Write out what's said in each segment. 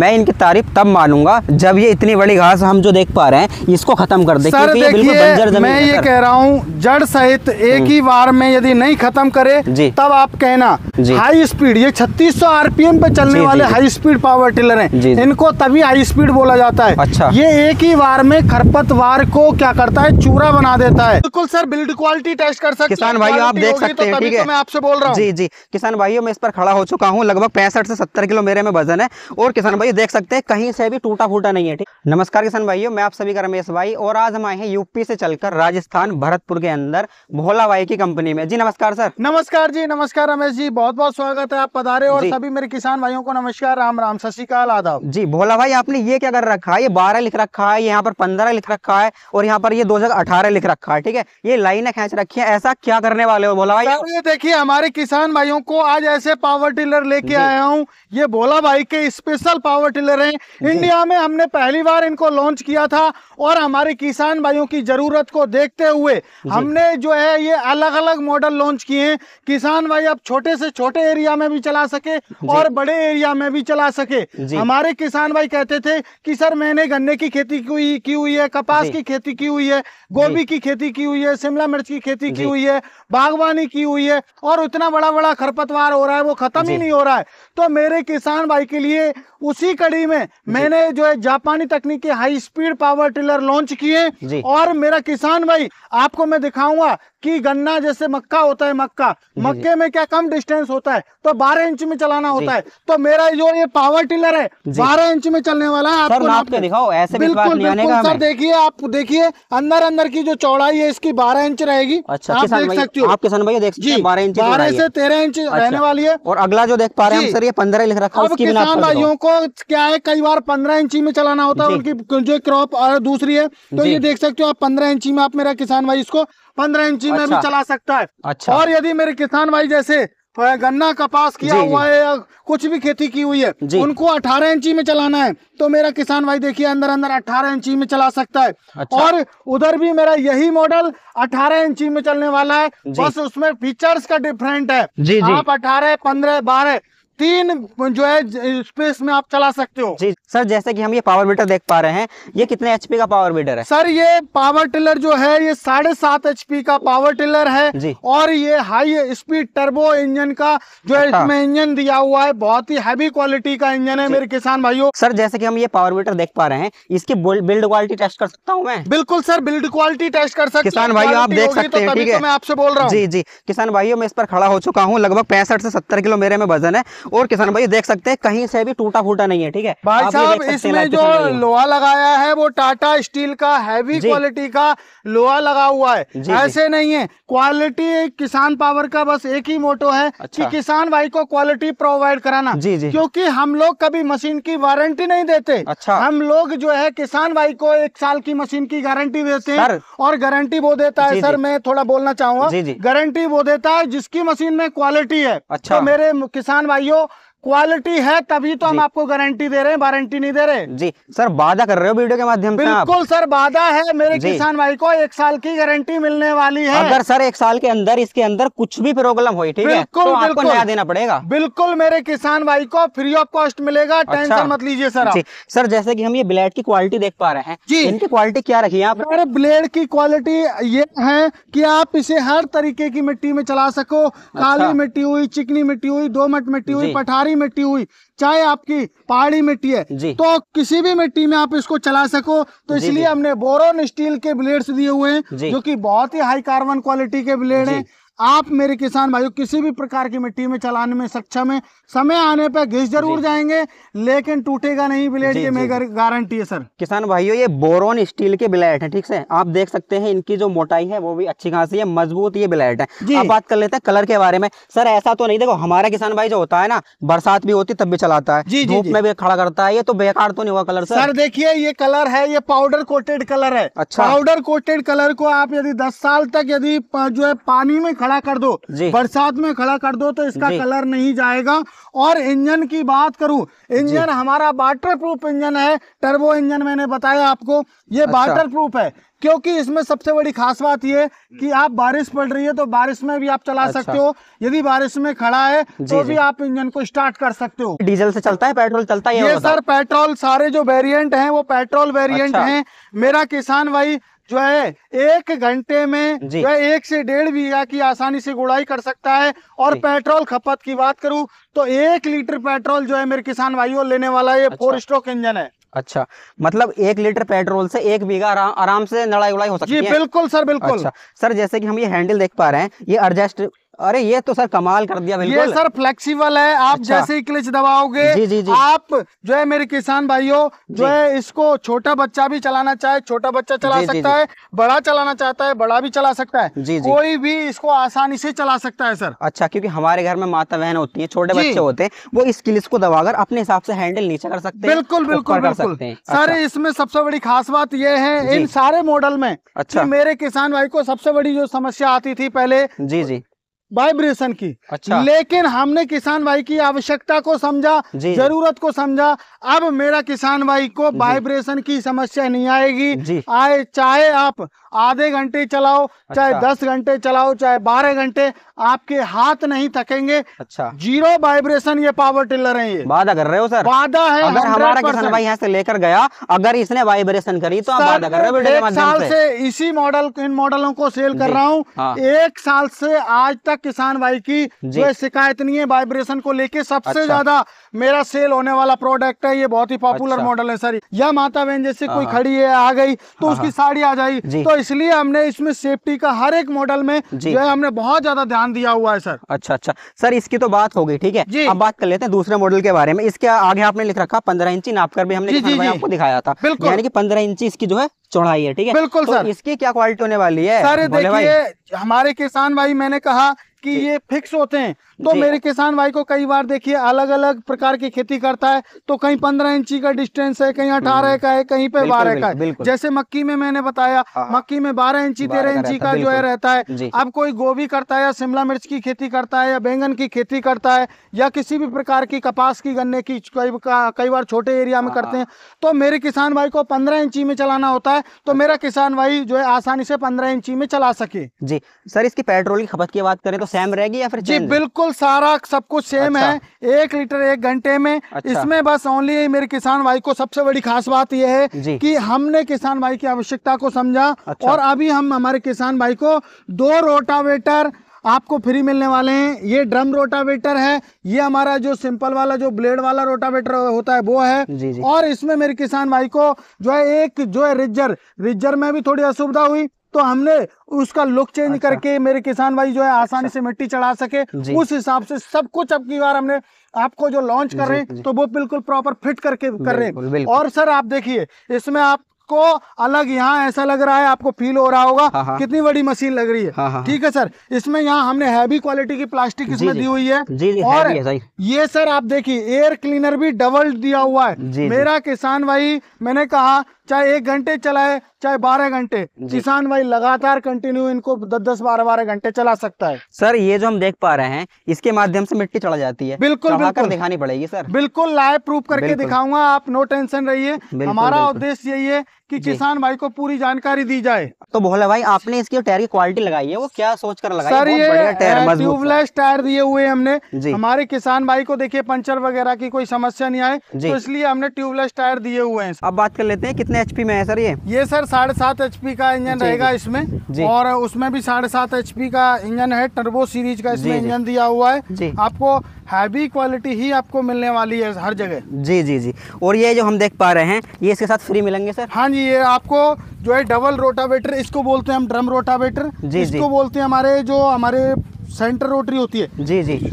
मैं इनकी तारीफ तब मानूंगा जब ये इतनी बड़ी घास हम जो देख पा रहे हैं इसको खत्म कर दे, क्योंकि ये बिल्कुल बंजर जमीन मैं है। ये कह रहा हूँ जड़ सहित एक ही बार में यदि नहीं खत्म करे तब आप कहना। हाई स्पीड, ये 3600 आरपीएम पे चलने वाले हाई स्पीड पावर टिलर हैं, इनको तभी हाई स्पीड बोला जाता है। अच्छा। ये एक ही बार में खरपतवार को क्या करता है, चूरा बना देता है। बिल्कुल सर, बिल्ड क्वालिटी टेस्ट कर सकते हैं किसान भाइयों, आप देख सकते हैं, ठीक है, मैं आपसे बोल रहा हूँ। जी जी किसान भाइयों, मैं इस पर खड़ा हो चुका हूँ। लगभग 65 से 70 किलो मेरे में वजन है और किसान भाइयों देख सकते हैं कहीं से भी टूटा फूटा नहीं है। ठीक, नमस्कार किसान भाइयों, मैं आप सभी का रमेश भाई, और आज हम आए हैं यूपी से चलकर राजस्थान भरतपुर के अंदर भोला भाई की कंपनी में। जी नमस्कार सर। नमस्कार जी, नमस्कार रमेश जी, बहुत बहुत स्वागत है, आप पधारे। और सभी मेरे किसान भाइयों को नमस्कार, राम राम, सत श्री अकाल, आदाब। जी भोला भाई, आपने ये क्या कर रखा है? ये 12 लिख रखा है, यहाँ पर 15 लिख रखा है और यहाँ पर ये 2018 लिख रखा है। ठीक है, ये लाइनें खींच रखी है, ऐसा क्या करने वाले हो भोला भाई? ये देखिए, हमारे किसान भाइयों को आज ऐसे पावर टिलर लेके आया हूँ। ये भोला भाई के स्पेशल पावर टिलर हैं। इंडिया में हमने पहली बार इनको लॉन्च किया था और हमारे किसान भाइयों की जरूरत को देखते हुए हमने जो है ये अलग अलग मॉडल लॉन्च किए हैं। किसान भाई अब छोटे से छोटे एरिया में भी चला सके और बड़े एरिया में भी चला सके। हमारे किसान भाई कहते थे कि सर मैंने गन्ने की खेती की हुई है, कपास की खेती की हुई है, गोभी की खेती की हुई है, शिमला मिर्च की खेती की हुई है, बागवानी की हुई है, और इतना बड़ा बड़ा खरपतवार हो रहा है, वो खत्म ही नहीं हो रहा है। तो मेरे किसान भाई के लिए उसी कड़ी में मैंने जो है जापानी तकनीक के high speed power tiller launch किए। और मेरा किसान भाई आपको मैं दिखाऊंगा कि गन्ना जैसे मक्का होता है, मक्के में क्या कम डिस्टेंस होता है, तो 12 इंच में चलाना होता है। तो मेरा जो ये पावर टिलर है 12 इंच में चलने वाला है। आपको नाप के दिखाओ, ऐसे बिल्कुल बिल्कुल सर, देखिए आप देखिए अंदर की जो चौड़ाई है इसकी 12 इंच रहेगी। अच्छा, आप देख सकते हो, आप किसान भाई देख सकते हैं 12 इंच, 12 से 13 इंच रहने वाली है। और अगला जो देख पा रहे हैं हम सर, ये 15 लिख रखा है। अब किसान भाइयों को क्या है, कई बार 15 इंची में चलाना होता है, उनकी जो क्रॉप और दूसरी है, तो ये देख सकते हो आप 15 इंची में, आप मेरा किसान भाई इसको 15 इंची में भी चला सकता है। अच्छा। और यदि मेरे किसान भाई जैसे गन्ना कपास किया हुआ है या कुछ भी खेती की हुई है, उनको 18 इंची में चलाना है, तो मेरा किसान भाई देखिए अंदर 18 इंची में चला सकता है। अच्छा। और उधर भी मेरा यही मॉडल 18 इंची में चलने वाला है, बस उसमें फीचर्स का डिफरेंट है। आप 18, 15, 12 3 जो है स्पेस में आप चला सकते हो। जी सर, जैसे कि हम ये पावर मीटर देख पा रहे हैं, ये कितने एचपी का पावर मीटर है? सर ये पावर टिलर जो है ये 7.5 एचपी का पावर टिलर है। और ये हाई स्पीड टर्बो इंजन का जो है इसमें इंजन दिया हुआ है, बहुत ही हैवी क्वालिटी का इंजन है मेरे किसान भाइयों। सर जैसे कि हम ये पावर मीटर देख पा रहे हैं, इसकी बिल्ड क्वालिटी टेस्ट कर सकता हूँ मैं? बिल्कुल सर, बिल्ड क्वालिटी टेस्ट कर सकते हैं किसान भाइयों, आप देख सकते हैं, ठीक है, मैं आपसे बोल रहा हूँ। जी जी किसान भाइयों, मैं इस पर खड़ा हो चुका हूँ। लगभग 65 से 70 किलो मेरे में वजन है और किसान भाई देख सकते हैं कहीं से भी टूटा फूटा नहीं है। ठीक है भाई साहब, इसमें जो लोहा लगाया है वो टाटा स्टील का हैवी क्वालिटी का लोहा लगा हुआ है। ऐसे नहीं है, क्वालिटी किसान पावर का बस एक ही मोटो है कि किसान भाई को क्वालिटी प्रोवाइड कराना। क्योंकि हम लोग कभी मशीन की वारंटी नहीं देते। अच्छा। हम लोग जो है किसान भाई को 1 साल की मशीन की गारंटी देते हैं और गारंटी वो देता है। सर मैं थोड़ा बोलना चाहूंगा, गारंटी वो देता है जिसकी मशीन में क्वालिटी है। अच्छा। तो मेरे किसान भाइयों, क्वालिटी है तभी तो हम आपको गारंटी दे रहे हैं, वारंटी नहीं दे रहे। जी सर, वादा कर रहे हो वीडियो के माध्यम से? बिल्कुल सर, वादा है। मेरे किसान भाई को 1 साल की गारंटी मिलने वाली है। अगर सर 1 साल के अंदर इसके अंदर कुछ भी प्रॉब्लम हुई, ठीक है, तो आपको नया देना पड़ेगा। बिल्कुल, मेरे किसान भाई को फ्री ऑफ कॉस्ट मिलेगा। टेंशन मत लीजिए सर। सर जैसे कि हम ये ब्लेड की क्वालिटी देख पा रहे हैं, जी इनकी क्वालिटी क्या रखी है आप? ब्लेड की क्वालिटी ये है कि आप इसे हर तरीके की मिट्टी में चला सको। काली मिट्टी हुई, चिकनी मिट्टी हुई, दोमट मिट्टी हुई, पठारी मिट्टी हुई, चाहे आपकी पहाड़ी मिट्टी है, तो किसी भी मिट्टी में आप इसको चला सको। तो इसलिए हमने बोरोन स्टील के ब्लेड्स दिए हुए हैं जो कि बहुत ही हाई कार्बन क्वालिटी के ब्लेड हैं। आप मेरे किसान भाइयों किसी भी प्रकार की मिट्टी में चलाने में सक्षम है। समय आने पर घिस जरूर जाएंगे लेकिन टूटेगा नहीं ब्लेड, ये मेरी गारंटी है सर। किसान भाइयों, ये बोरोन स्टील के ब्लेड है, ठीक है, आप देख सकते हैं इनकी जो मोटाई है वो भी अच्छी खासी है, मजबूत ये ब्लेड है। अब बात कर लेते हैं कलर के बारे में। सर ऐसा तो नहीं, देखो हमारा किसान भाई जो होता है ना, बरसात भी होती तब भी चलाता है, धूप में भी खड़ा करता है, ये तो बेकार तो नहीं हुआ कलर? सर देखिए, ये कलर है, ये पाउडर कोटेड कलर है। अच्छा। पाउडर कोटेड कलर को आप यदि 10 साल तक यदि जो है पानी में खड़ा खड़ा कर दो, बरसात में खड़ा कर दो तो इसका कलर नहीं जाएगा। और इंजन की बात करूं, इंजन हमारा वाटर प्रूफ इंजन है, टर्बो इंजन मैंने बताया आपको, ये वाटर प्रूफ है। क्योंकि इसमें सबसे बड़ी खास बात ये कि आप बारिश पड़ रही है तो बारिश में भी आप चला सकते हो, यदि बारिश में खड़ा है तो भी आप इंजन को स्टार्ट कर सकते हो। डीजल से चलता है, पेट्रोल चलता है? ये सर पेट्रोल, सारे जो वेरिएंट हैं वो पेट्रोल वेरिएंट हैं। मेरा किसान भाई जो है 1 घंटे में जो है 1 से 1.5 बीघा की आसानी से गुड़ाई कर सकता है। और पेट्रोल खपत की बात करूं तो 1 लीटर पेट्रोल जो है मेरे किसान भाइयों लेने वाला है। ये 4 स्ट्रोक इंजन है। अच्छा, मतलब 1 लीटर पेट्रोल से 1 बीघा आराम से लड़ाई उड़ाई हो सकती है? जी बिल्कुल सर, बिल्कुल। अच्छा सर, जैसे कि हम ये हैंडल देख पा रहे हैं, ये एडजस्ट, अरे ये तो सर कमाल कर दिया बिल्कुल। ये सर फ्लेक्सिबल है, आप जैसे ही क्लच दबाओगे जी। आप जो है मेरे किसान भाइयों जो है इसको छोटा बच्चा भी चलाना चाहे छोटा बच्चा चला सकता है, बड़ा चलाना चाहता है बड़ा भी चला सकता है, कोई भी इसको आसानी से चला सकता है सर। अच्छा, क्योंकि हमारे घर में माता बहन होती है, छोटे बच्चे होते हैं, वो इस क्लिच को दबाकर अपने हिसाब से हैंडल नीचे कर सकते हैं। बिल्कुल बिल्कुल बिल्कुल सर। इसमें सबसे बड़ी खास बात ये है इन सारे मॉडल में, अच्छा, मेरे किसान भाई को सबसे बड़ी जो समस्या आती थी पहले जी वाइब्रेशन की। अच्छा। लेकिन हमने किसान भाई की आवश्यकता को समझा, जरूरत को समझा। अब मेरा किसान भाई को वाइब्रेशन की समस्या नहीं आएगी। चाहे आप आधे घंटे चलाओ, चाहे 10 घंटे चलाओ, चाहे 12 घंटे, आपके हाथ नहीं थकेंगे। अच्छा, 0 वाइब्रेशन ये पावर टिलर है। ये वादा कर रहे हो सर? वादा है। अगर हमारा किसान भाई यहाँ से लेकर गया, अगर इसने वाइब्रेशन करी तो आप वादा कर रहे हो? 1 साल से इसी मॉडल, इन मॉडलों को सेल कर रहा हूँ। 1 साल से आज तक किसान भाई की जो शिकायत नहीं है वाइब्रेशन को लेके। सबसे ज्यादा मेरा सेल होने वाला प्रोडक्ट है ये, बहुत ही पॉपुलर मॉडल है सर। या माता बहन जैसे कोई खड़ी है, आ गई तो उसकी साड़ी आ जाए, तो इसलिए हमने इसमें सेफ्टी का हर एक मॉडल में जो है हमने बहुत ज्यादा ध्यान दिया हुआ है सर। अच्छा सर, इसकी तो बात हो गई, ठीक है। अब बात कर लेते हैं दूसरे मॉडल के बारे में। इसके आगे आपने लिख रखा 15 इंची नाप कर भी हमने आपको दिखाया था, यानी कि 15 इंची इसकी जो है चौड़ाई है, ठीक है। बिल्कुल सर। इसकी क्या क्वालिटी होने वाली है सर? देखिए हमारे किसान भाई, मैंने कहा कि ये फिक्स होते हैं, तो मेरे किसान भाई को कई बार देखिए अलग अलग प्रकार की खेती करता है, तो कहीं 15 इंची का डिस्टेंस है, कहीं 18 का है, कहीं पे 12 का है। जैसे मक्की में मैंने बताया, मक्की में 12 इंची 13 इंची का जो है रहता है। अब कोई गोभी करता है या शिमला मिर्च की खेती करता है या बैंगन की खेती करता है या किसी भी प्रकार की कपास की, गन्ने की, कई बार छोटे एरिया में करते हैं, तो मेरे किसान भाई को 15 इंची में चलाना होता है, तो मेरा किसान भाई जो है आसानी से 15 इंची में चला सके। जी सर, इसकी पेट्रोल की खपत की बात करें तो सेम रहेगी या फिर? जी बिल्कुल, सारा सब कुछ सेम है। 1 लीटर 1 घंटे में। इसमें बस ओनली मेरे किसान भाई को सबसे बड़ी खास बात यह है कि हमने किसान भाई की आवश्यकता को समझा। और अभी हम हमारे किसान भाई को 2 रोटावेटर आपको फ्री मिलने वाले हैं। ये ड्रम रोटावेटर है, ये हमारा जो सिंपल वाला जो ब्लेड वाला रोटावेटर होता है वो है। और इसमें मेरे किसान भाई को जो है एक जो है रिज्जर में भी थोड़ी असुविधा हुई, तो हमने उसका लुक चेंज करके मेरे किसान भाई जो है आसानी से मिट्टी चढ़ा सके, उस हिसाब से सब कुछ अब की बार हमने आपको जो लॉन्च कर रहे हैं तो वो बिल्कुल प्रॉपर फिट करके कर रहे हैं। और सर आप देखिए इसमें आपको अलग यहाँ ऐसा लग रहा है, आपको फील हो रहा होगा कितनी बड़ी मशीन लग रही है। ठीक है सर, इसमें यहाँ हमने हैवी क्वालिटी की प्लास्टिक इसमें दी हुई है। और ये सर आप देखिए एयर क्लीनर भी डबल दिया हुआ है। मेरा किसान भाई, मैंने कहा चाहे 1 घंटे चलाए चाहे 12 घंटे, किसान भाई लगातार कंटिन्यू इनको 10-10 12-12 घंटे चला सकता है। सर ये जो हम देख पा रहे हैं इसके माध्यम से मिट्टी चढ़ जाती है। बिल्कुल बिल्कुल दिखानी पड़ेगी सर। बिल्कुल लाइव प्रूफ करके दिखाऊंगा, आप नो टेंशन रहिए। हमारा उद्देश्य यही है कि किसान भाई को पूरी जानकारी दी जाए। तो भोला भाई, आपने इसकी टायर की क्वालिटी लगाई है, वो क्या सोच कर लगाई? सर ये ट्यूबलेस टायर दिए हुए हमने हमारे किसान भाई को, देखिए पंचर वगैरह की कोई समस्या नहीं आए, तो इसलिए हमने ट्यूबलेस टायर दिए हुए हैं। अब बात कर लेते हैं कितने एचपी में है सर ये? सर 7.5 एचपी का इंजन रहेगा इसमें, और उसमें भी 7.5 एचपी का इंजन है। टर्बो सीरीज का इसमें इंजन दिया हुआ है। आपको हैवी क्वालिटी ही आपको मिलने वाली है हर जगह। जी। और ये जो हम देख पा रहे हैं ये इसके साथ फ्री मिलेंगे सर? हाँ जी, ये आपको जो है डबल रोटावेटर, इसको बोलते हैं हम ड्रम रोटावेटर, इसको बोलते हैं हमारे सेंटर रोटरी होती है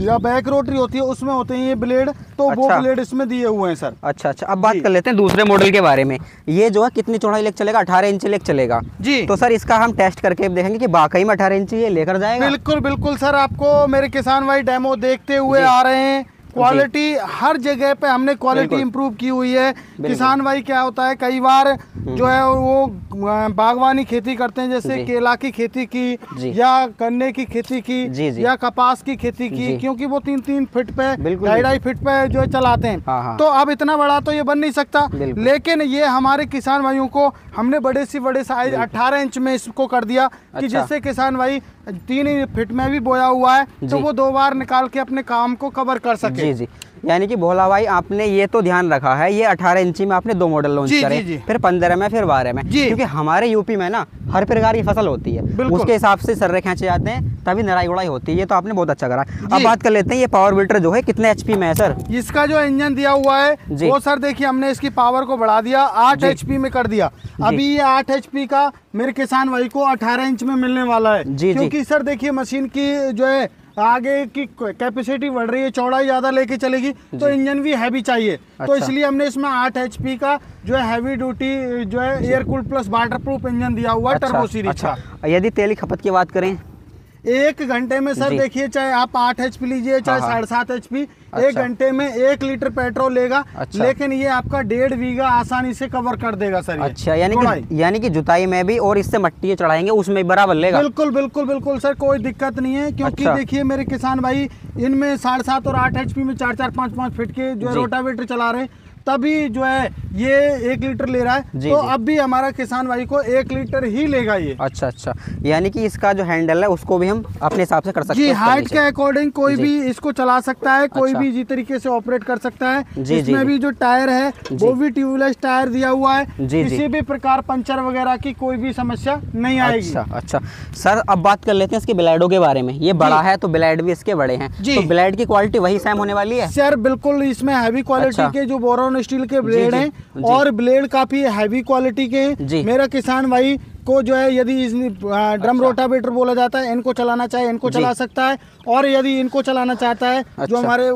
या बैक रोटरी होती है, उसमें होते हैं ये ब्लेड, तो वो ब्लेड इसमें दिए हुए हैं सर। अच्छा। अब बात कर लेते हैं दूसरे मॉडल के बारे में। ये जो है कितनी चौड़ाई लेकर चलेगा? 18 इंची लेकर चलेगा जी। तो सर इसका हम टेस्ट करके देखेंगे कि वाकई में 18 इंची ये लेकर जाएगा। बिल्कुल सर, आपको मेरे किसान भाई डेमो देखते हुए आ रहे हैं क्वालिटी हर जगह पे हमने क्वालिटी इंप्रूव की हुई है। किसान भाई क्या होता है, कई बार जो है वो बागवानी खेती करते हैं, जैसे केला की खेती की या गन्ने की खेती की या कपास की खेती की, क्योंकि वो 3-3 फीट पे 2.5 फीट पे जो है चलाते हैं। तो अब इतना बड़ा तो ये बन नहीं सकता, लेकिन ये हमारे किसान भाइयों को हमने बड़े से बड़े साइज 18 इंच में इसको कर दिया कि जिससे किसान भाई 3 फीट में भी बोया हुआ है तो वो 2 बार निकाल के अपने काम को कवर कर सके। जी। यानी कि भोला भाई आपने ये तो ध्यान रखा है, ये 18 इंची में आपने 2 मॉडल लॉन्च करे, फिर 15 में, फिर 12 में, क्योंकि हमारे यूपी में ना हर प्रकार की फसल होती है, उसके हिसाब से सर्रे खींचे जाते हैं, तभी नराई उड़ाई होती है। ये तो आपने बहुत अच्छा करा। अब बात कर लेते हैं ये पावर वीटर जो है कितने HP में है सर? इसका जो इंजन दिया हुआ है वो सर देखिए हमने इसकी पावर को बढ़ा दिया, 8 HP में कर दिया। अभी ये 8 HP का मेरे किसान भाई को 18 इंच में मिलने वाला है, क्योंकि सर देखिए मशीन की जो है आगे की कैपेसिटी बढ़ रही है, चौड़ाई ज्यादा लेके चलेगी तो इंजन भी हैवी चाहिए। तो इसलिए हमने इसमें 8 HP का जो है हैवी ड्यूटी जो है air cool plus water proof engine दिया हुआ है टर्बो सीरीज का। यदि तेल की खपत की बात करें 1 घंटे में सर देखिए, चाहे आप 8 HP लीजिए चाहे 7.5 HP, 1 घंटे में 1 लीटर पेट्रोल लेगा, लेकिन ये आपका 1.5 बीघा आसानी से कवर कर देगा सर। अच्छा, यानी कि जुताई में भी और इससे मट्टी चढ़ाएंगे उसमें बराबर लेगा। बिल्कुल सर, कोई दिक्कत नहीं है, क्योंकि देखिए मेरे किसान भाई इनमें 7.5 और 8 HP में 4-4, 5-5 फीट के जो है रोटावेटर चला रहे हैं, तभी जो है ये 1 लीटर ले रहा है। तो अब भी हमारा किसान भाई को 1 लीटर ही लेगा ये। अच्छा, यानी कि इसका जो हैंडल है उसको भी हम अपने हिसाब से कर सकते हैं। जी, हाइट के अकॉर्डिंग कोई भी इसको चला सकता है, कोई भी इसी तरीके से ऑपरेट कर सकता है। इसमें भी जो टायर है वो भी ट्यूबलेस टायर दिया हुआ है, किसी भी प्रकार पंचर वगैरह की कोई भी समस्या नहीं आएगी। अच्छा सर, अब बात कर लेते हैं इसके ब्लेडों के बारे में। ये बड़ा है तो ब्लेड भी इसके बड़े हैं, तो ब्लेड की क्वालिटी वही सेम होने वाली है सर? बिल्कुल, इसमें हैवी क्वालिटी के जो बोरॉन स्टील के ब्लेड हैं और ब्लेड काफी हैवी क्वालिटी के हैं। मेरा किसान भाई को जो है यदि ड्रम रोटावेटर बोला जाता है, इनको चलाना चाहे इनको चला सकता है, और यदि इनको चलाना चाहता है जो हमारे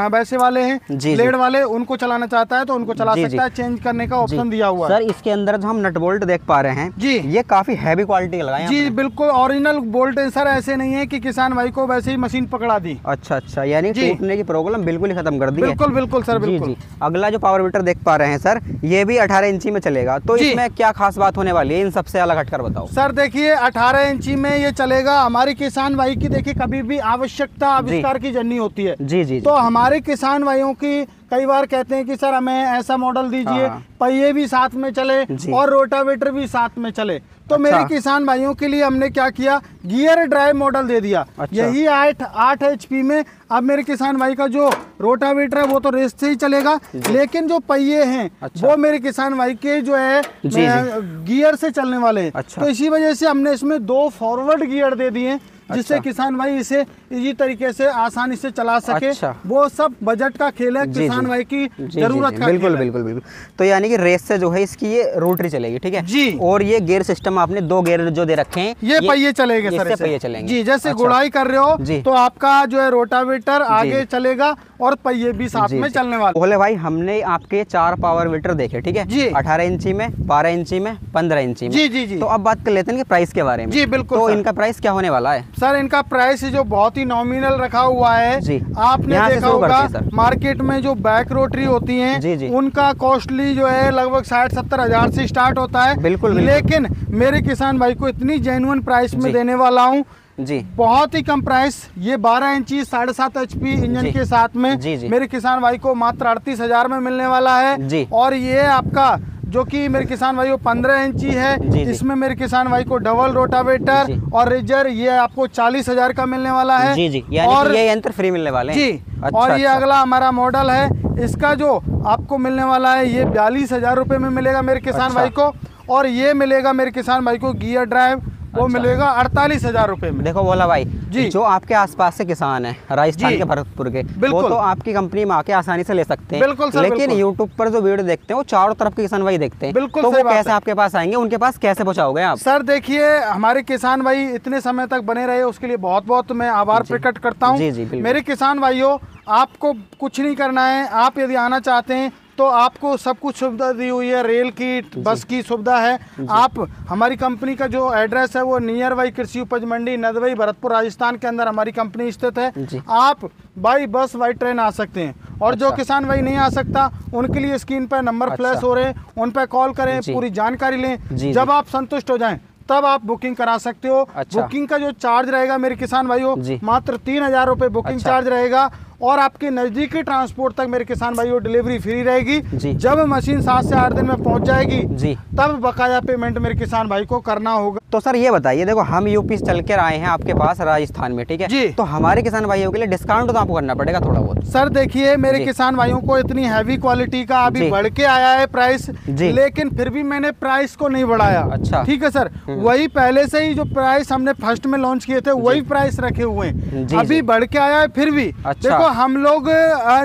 वैसे वाले हैं ब्लेड वाले, उनको चलाना चाहता है तो उनको चला सकता है। चेंज करने का ऑप्शन दिया हुआ है। सर इसके अंदर जो हम नट बोल्ट देख पा रहे हैं जी, ये काफी हैवी क्वालिटी का लगाए हैं। जी बिल्कुल ओरिजिनल बोल्ट है सर, ऐसे नहीं है कि किसान भाई को वैसे ही मशीन पकड़ा दी। अच्छा, यानी टूटने की प्रॉब्लम बिल्कुल ही खत्म कर दी। बिल्कुल सर, बिल्कुल। अगला जो पावर वीटर देख पा रहे हैं सर, ये भी 18 इंची में चलेगा, तो इसमें क्या खास बात होने वाली है? इन सबसे अलग हटकर बताओ सर। देखिए 18 इंची में ये चलेगा। हमारे किसान भाई की देखिए कभी भी आवश्यकता आविष्कार की जर्नी होती है। जी। तो हमारे किसान भाइयों की कई बार कहते हैं कि सर हमें ऐसा मॉडल दीजिए, पहिए भी साथ में चले और रोटावेटर भी साथ में चले। तो मेरे किसान भाइयों के लिए हमने क्या किया, गियर ड्राइव मॉडल दे दिया। यही 8 HP में अब मेरे किसान भाई का जो रोटावेटर है वो तो रेस से ही चलेगा, लेकिन जो पहिए हैं वो मेरे किसान भाई के जो है गियर से चलने वाले हैं। तो इसी वजह से हमने इसमें 2 फॉरवर्ड गियर दे दिए, जिससे किसान भाई इसे इसी तरीके से आसानी से चला सके। वो सब बजट का खेल है, किसान भाई की जरूरत का। बिल्कुल। तो यानी कि रेस से जो है इसकी ये रोटरी चलेगी, ठीक है जी। और ये गियर सिस्टम आपने 2 गियर जो दे रखे हैं, ये पहिए चलेंगे सर, पहिए चलेंगे जी। जैसे गुड़ाई कर रहे हो तो आपका जो है रोटावेटर आगे चलेगा और पहिए भी साथ में चलने वाले। बोले भाई हमने आपके 4 पावर वीटर देखे, ठीक है जी, 18 इंची में, 12 इंची में, 15 इंची में। जी। तो अब बात कर लेते हैं प्राइस के बारे में। जी बिल्कुल। तो इनका प्राइस क्या होने वाला है सर? इनका प्राइस जो बहुत ही नॉमिनल रखा हुआ है जी। आपने देखा होगा मार्केट में जो बैक रोटरी होती हैं जी। उनका कॉस्टली जो है लगभग 60-70 हजार से स्टार्ट होता है। बिल्कुल। लेकिन मेरे किसान भाई को इतनी जेन्युइन प्राइस में देने वाला हूँ जी, बहुत ही कम प्राइस। ये 12 इंची 7.5 HP इंजन के साथ में मेरे किसान भाई को मात्र 38 हजार में मिलने वाला है। और ये आपका जो कि मेरे किसान भाई को 15 इंची है, इसमें मेरे किसान भाई को डबल रोटावेटर और रेजर ये आपको 40 हजार का मिलने वाला है। और ये यंत्र फ्री मिलने वाले हैं जी। और ये अगला हमारा मॉडल है, इसका जो आपको मिलने वाला है ये 42 हजार रुपए में मिलेगा मेरे किसान भाई को। और ये मिलेगा मेरे किसान भाई को गियर ड्राइव, वो मिलेगा 48 हजार रुपए में। देखो बोला भाई जी, जो आपके आसपास से किसान है राजस्थान के भरतपुर के, वो तो आपकी कंपनी में आके आसानी से ले सकते हैं। बिल्कुल सर, लेकिन यूट्यूब पर जो वीडियो देखते हैं वो चारों तरफ के किसान भाई देखते हैं। बिल्कुल। तो वो कैसे आपके पास आएंगे, उनके पास कैसे पहुंचाओगे आप? सर देखिए हमारे किसान भाई इतने समय तक बने रहे उसके लिए बहुत बहुत मैं आभार प्रकट करता हूँ। मेरे किसान भाइयों, आपको कुछ नहीं करना है। आप यदि आना चाहते हैं तो आपको सब कुछ सुविधा दी हुई है, रेल की, बस की सुविधा है। आप हमारी कंपनी का जो एड्रेस है वो नियर बाई कृषि उपज मंडी नदवई भरतपुर राजस्थान के अंदर हमारी कंपनी स्थित है। आप बाई बस बाई ट्रेन आ सकते हैं। और जो किसान भाई नहीं आ सकता उनके लिए स्क्रीन पर नंबर फ्लैश हो रहे हैं, उन पर कॉल करें, पूरी जानकारी लें। जब आप संतुष्ट हो जाएं तब आप बुकिंग करा सकते हो। बुकिंग का जो चार्ज रहेगा मेरे किसान भाइयों, मात्र 3,000 रुपए बुकिंग चार्ज रहेगा। और आपके नजदीकी ट्रांसपोर्ट तक मेरे किसान भाइयों डिलीवरी फ्री रहेगी। जब मशीन 7 से 8 दिन में पहुंच जाएगी तब बकाया पेमेंट मेरे किसान भाई को करना होगा। तो सर ये बताइए, देखो हम यूपी से चल कर आए हैं आपके पास राजस्थान में, ठीक है जी। तो हमारे किसान भाइयों के लिए डिस्काउंट तो आपको करना पड़ेगा थोड़ा बहुत। सर देखिए, मेरे किसान भाइयों को इतनी हैवी क्वालिटी का अभी बढ़ के आया है प्राइस, लेकिन फिर भी मैंने प्राइस को नहीं बढ़ाया। अच्छा, ठीक है सर, वही पहले से ही जो प्राइस हमने फर्स्ट में लॉन्च किए थे वही प्राइस रखे हुए हैं। अभी बढ़ के आया है फिर भी। देखो हम लोग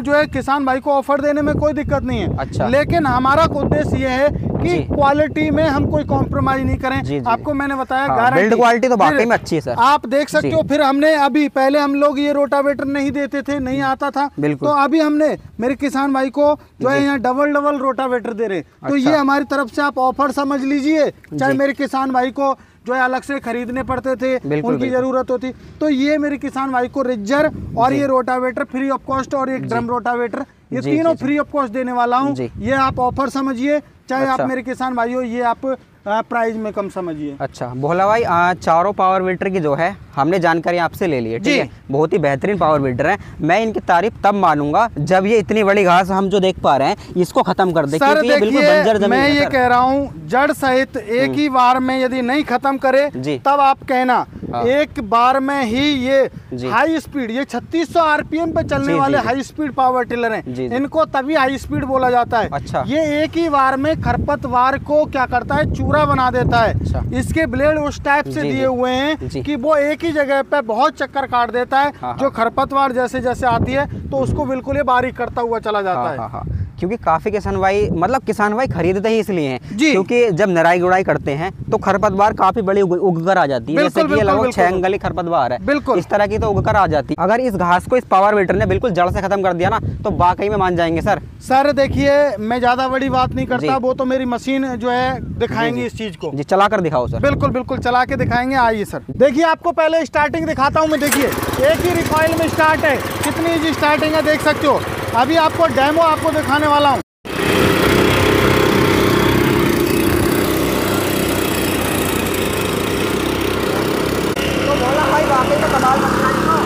जो है किसान भाई को ऑफर देने में कोई दिक्कत नहीं है, लेकिन हमारा उद्देश्य ये है कि क्वालिटी में हम कोई कॉम्प्रोमाइज नहीं करें। आपको मैंने बताया गारंटी, बिल्ड क्वालिटी तो वाकई में अच्छी है सर। आप देख सकते हो। फिर हमने अभी पहले हम लोग ये रोटावेटर नहीं देते थे, नहीं आता था, तो अभी हमने मेरे किसान भाई को जो है यहाँ डबल रोटावेटर दे रहे। तो ये हमारी तरफ से आप ऑफर समझ लीजिए। चाहे मेरे किसान भाई को जो है अलग से खरीदने पड़ते थे, उनकी जरूरत होती, तो ये मेरे किसान भाई को रिजर और ये रोटावेटर फ्री ऑफ कॉस्ट और एक ड्रम रोटावेटर, ये तीनों फ्री ऑफ कॉस्ट देने वाला हूँ। ये आप ऑफर समझिए, चाहे आप मेरे किसान भाइयों ये आप प्राइस में कम समझिए। अच्छा भोला भाई, चारों पावर वीडर की जो है हमने जानकारी आपसे ले ली है, ठीक है। बहुत ही बेहतरीन पावर वीडर है। मैं इनकी तारीफ तब मानूंगा जब ये इतनी बड़ी घास हम जो देख पा रहे हैं इसको खत्म कर दे। सर ये बिल्कुल बंजर जमीन मैं है ये कह रहा हूँ, जड़ सहित एक ही बार में यदि नहीं खत्म करे तब आप कहना। एक बार में ही ये हाई स्पीड, ये 3600 आरपीएम पे चलने वाले हाई स्पीड पावर टिलर हैं, इनको तभी हाई स्पीड बोला जाता है। अच्छा। ये एक ही बार में खरपतवार को क्या करता है, चूरा बना देता है। अच्छा। इसके ब्लेड उस टाइप से दिए हुए हैं कि वो एक ही जगह पे बहुत चक्कर काट देता है। जो खरपतवार जैसे जैसे आती है तो उसको बिल्कुल ये बारीक करता हुआ चला जाता है। क्योंकि काफी किसान भाई खरीदते ही इसलिए हैं क्योंकि जब निराई गुड़ाई करते हैं तो खरपतवार काफी बड़ी उग कर आ जाती है। जैसे कि ये लगभग 6 अंगली खरपतवार है, बिल्कुल इस तरह की तो उग कर आ जाती है। अगर इस घास को इस पावर वीडर ने बिल्कुल जड़ से खत्म कर दिया ना तो वाकई में मान जाएंगे सर। सर देखिए, मैं ज्यादा बड़ी बात नहीं करता, वो तो मेरी मशीन जो है दिखाएंगी इस चीज को। जी चला कर दिखाओ सर। बिल्कुल बिल्कुल चला के दिखाएंगे। आइए सर, देखिए आपको पहले स्टार्टिंग दिखाता हूँ मैं। देखिए एक ही रिकॉइल में स्टार्ट है, कितनी ईजी स्टार्टिंग है देख सकते हो। अभी आपको डेमो आपको दिखाने वाला हूँ।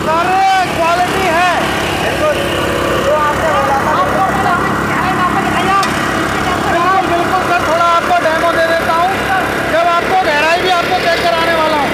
सर क्वालिटी है बिल्कुल, जो आपने बोला था। बिल्कुल सर, थोड़ा आपको डेमो दे देता हूँ, जब आपको गहराई भी आपको चेक कराने वाला हूँ।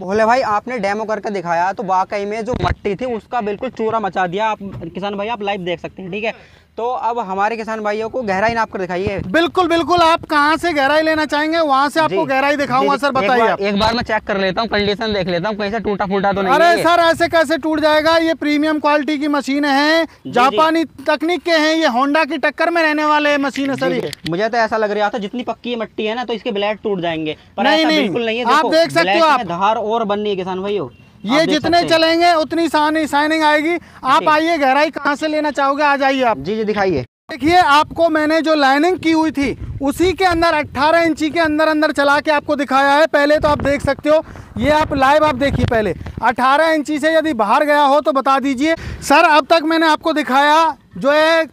भोले भाई आपने डेमो करके दिखाया तो वाकई में जो मट्टी थी उसका बिल्कुल चूरा मचा दिया। आप किसान भाई आप लाइव देख सकते हैं, ठीक है। तो अब हमारे किसान भाइयों को गहराई नाप कर दिखाइए। बिल्कुल बिल्कुल, आप कहाँ से गहराई लेना चाहेंगे वहाँ से आपको गहराई दिखाऊंगा। सर बताइए। एक बार मैं चेक कर लेता हूँ, कंडीशन देख लेता हूँ, कहीं से टूटा फूटा तो नहीं। अरे सर ऐसे कैसे टूट जाएगा, ये प्रीमियम क्वालिटी की मशीन है, जापानी तकनीक के हैं, ये होंडा की टक्कर में रहने वाले मशीन है सर। मुझे तो ऐसा लग रहा था जितनी पक्की मट्टी है ना तो इसके ब्लेड टूट जाएंगे, पर नहीं बिल्कुल नहीं है। आप देख सकते हो, आप धार और बननी है किसान भाइयों। ये जितने चलेंगे उतनी शाइनिंग आएगी। आप आइए, गहराई कहाँ से लेना चाहोगे आ जाइए आप। जी दिखाइए। देखिए आपको मैंने जो लाइनिंग की हुई थी उसी के अंदर 18 इंची के अंदर चला के आपको दिखाया है। पहले तो आप देख सकते हो, ये आप लाइव आप देखिए। पहले 18 इंची से यदि बाहर गया हो तो बता दीजिए सर। अब तक मैंने आपको दिखाया जो है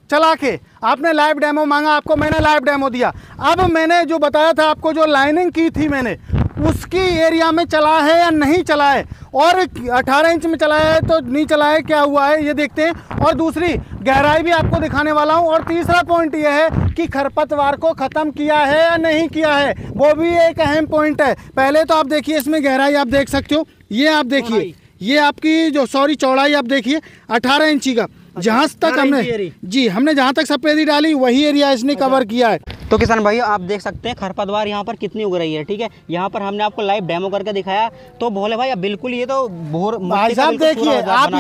चला के, आपने लाइव डेमो मांगा, आपको मैंने लाइव डेमो दिया। अब मैंने जो बताया था आपको, जो लाइनिंग की थी मैंने, उसकी एरिया में चला है या नहीं चला है, और 18 इंच में चला है तो नहीं चला है, क्या हुआ है ये देखते हैं। और दूसरी गहराई भी आपको दिखाने वाला हूं। और तीसरा पॉइंट ये है कि खरपतवार को खत्म किया है या नहीं किया है, वो भी एक अहम पॉइंट है। पहले तो आप देखिए, इसमें गहराई आप देख सकते हो, ये आप देखिए, ये आपकी जो चौड़ाई आप देखिए 18 इंची का। जहाँ तक हमने जहाँ तक सफेदी डाली वही एरिया इसने कवर किया है। तो किसान भाइयों आप देख सकते हैं खरपतवार यहाँ पर कितनी उग रही है, ठीक है। यहाँ पर हमने आपको लाइव डेमो करके दिखाया। तो भोले भाई अब बिल्कुल ये तो भाई साहब देखिए आप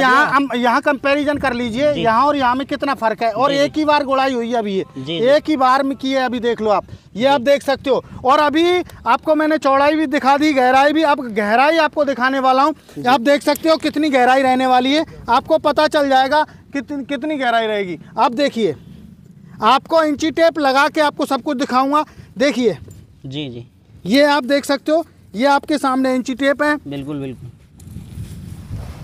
यहाँ कंपैरिजन कर लीजिए, यहाँ और यहाँ में कितना फर्क है। और एक ही बार गुड़ाई हुई है अभी, ये एक ही बार में की है अभी, देख लो आप, ये आप देख सकते हो। और अभी आपको मैंने चौड़ाई भी दिखा दी, गहराई भी, अब गहराई आपको दिखाने वाला हूँ। आप देख सकते हो कितनी गहराई रहने वाली है, आपको पता चल जाएगा कितनी गहराई रहेगी। आप देखिए, आपको इंची टेप लगा के आपको सब कुछ दिखाऊंगा। देखिए जी, ये आप देख सकते हो, ये आपके सामने इंची टेप है। बिल्कुल बिल्कुल।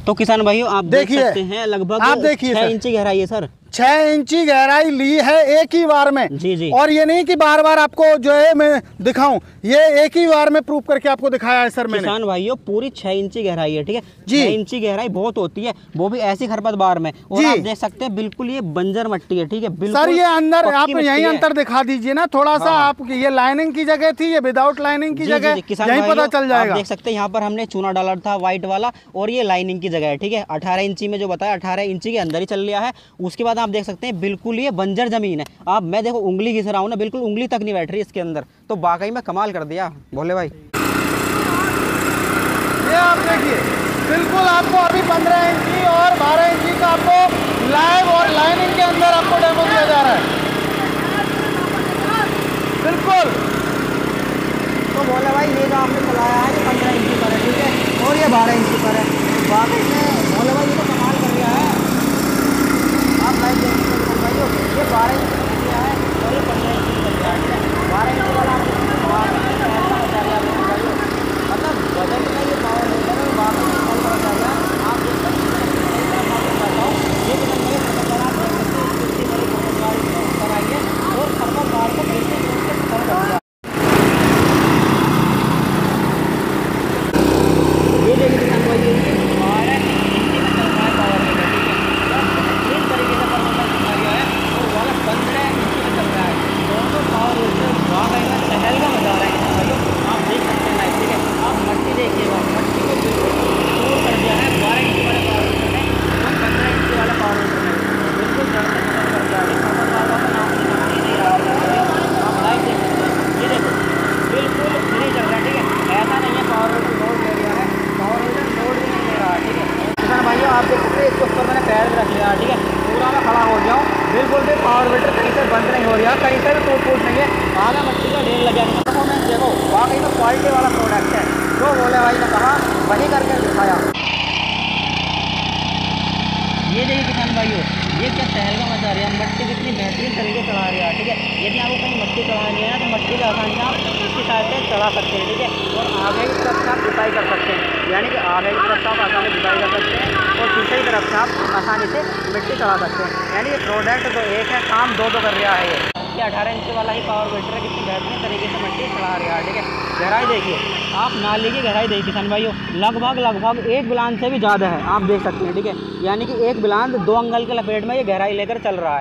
तो किसान भाइयों आप देख सकते हैं लगभग आप देखिए 6 इंची गहराई है सर, 6 इंची गहराई ली है एक ही बार में। जी। और ये नहीं कि बार बार आपको जो है मैं दिखाऊं, ये एक ही बार में प्रूफ करके आपको दिखाया है सर मैंने। किसान भाइयों पूरी 6 इंची गहराई है, ठीक है। 6 इंची गहराई बहुत होती है, वो भी ऐसी खरपतवार में। और आप देख सकते हैं बिल्कुल ये बंजर मट्टी है, ठीक है। बिल्कुल सर ये अंदर आप यही अंतर दिखा दीजिए ना थोड़ा सा। आप ये लाइनिंग की जगह थी, ये विदाउट लाइनिंग की जगह, यही पता चल जाएगा। आप देख सकते हैं यहाँ पर हमने चूना डाला था व्हाइट वाला, और ये लाइनिंग की जगह है, ठीक है। 18 इंची में जो बताया 18 इंची के अंदर ही चल लिया है। उसके बाद आप देख सकते हैं बिल्कुल ये बंजर जमीन है। आप मैं देखो उंगली घिस रहा हूँ ना, बिल्कुल उंगली तक नहीं बैठ रही इसके अंदर। तो वाकई में कमाल कर दिया भोले भाई। ये आप देखिए बिल्कुल आपको अभी 15 इंची और 12 इंची का आपको लाइव और लाइनिंग के अंदर आपको डेमो दिया जा रहा है बिल्कुल। तो भोले भाई ये जो आपने चलाया है ये 15 इंची पर है, ठीक है, और ये 12 इंची पर है। वाकई में भोले भाई ये तो कमाल कर दिया है। आप लाइव देख सकते हैं भाई, ये 12 इंची का दिया है और ये 15 इंची का दिया है, 12 इंची वाला आप मतलब बजट में ये पावर होल्डर है, वाकई में कॉल करा जा रहा है। आप देख सकते हैं ये ऊपर आइए और खरपतवार को बिल्कुल खत्म कर दिया। ये देखिए किसान भाई, ये 12 इंची में चल रहा है पावर में, इस तरीके से परफॉर्मेंस दिखा गया है। और वाला 15 इंची में चल रहा है, दोनों पावर होल्डर वाकई में चहल का मजा आ रहा है किसान भाइयों। आप देख सकते हैं लाइव, ठीक है। आप मट्टी देखिएगा, मट्टी को बिल्कुल दूर कर दिया है 12 इंची वाले पावर होल्डर ने और 15 इंची वाले पावर होल्डर ने बिल्कुल जड़ से खत्म कर दिया है। खरपतवार का नाम नहीं रहा है। आप लाइव देख सकते हैं, ये देखो बिल्कुल नहीं चल रहा है, ठीक है। ऐसा नहीं है पावर होल्डर लोड ले लिया है, पावर होल्डर लोड भी नहीं ले रहा है, ठीक है। किसान भाइयों आप देख सकते हैं इसके ऊपर मैंने पैर भी रख लिया, ठीक है। पूरा मैं खड़ा हो गया हूँ, बिल्कुल भी पावर होल्डर कहीं से बंद नहीं हो रहा, कहीं से भी टूट नहीं है। आगे मट्टी का ढेर लगा है। परफॉर्मेंस देखो वाकई में क्वालिटी वाला प्रोडक्ट है, जो भोले भाई ने कहा वही करके दिखाया। ये देखिए किसान भाइयों, ये क्या चहल का मचा रहा है, मट्टी कितनी बेहतरीन तरीके से चला रहा है, ठीक है। यदि आपको कहीं मट्टी चढ़ानी है ना तो मट्टी का आसानी से आप इसकी सहायता से चढ़ा सकते हैं, ठीक है। और आगे की तरफ से आप जुताई कर सकते हैं, यानी कि आगे की तरफ से आप आसानी से जुताई कर सकते हैं और पीछे की तरफ से आप आसानी से मिट्टी चढ़ा सकते हैं। यानी कि प्रोडक्ट तो एक है, काम दो कर रहा है। ये 18 इंच वाला ही पावर होल्डर है, कितनी बेहतरीन तरीके से मिट्टी चढ़ा रहा है, ठीक है। गहराई देखिए आप, नाली की गहराई देखिए किसान भाइयों, लगभग 1 बिलान से भी ज़्यादा है, आप देख सकते हैं, ठीक है। यानी कि 1 बिलान 2 अंगल के लपेट में ये गहराई लेकर चल रहा है।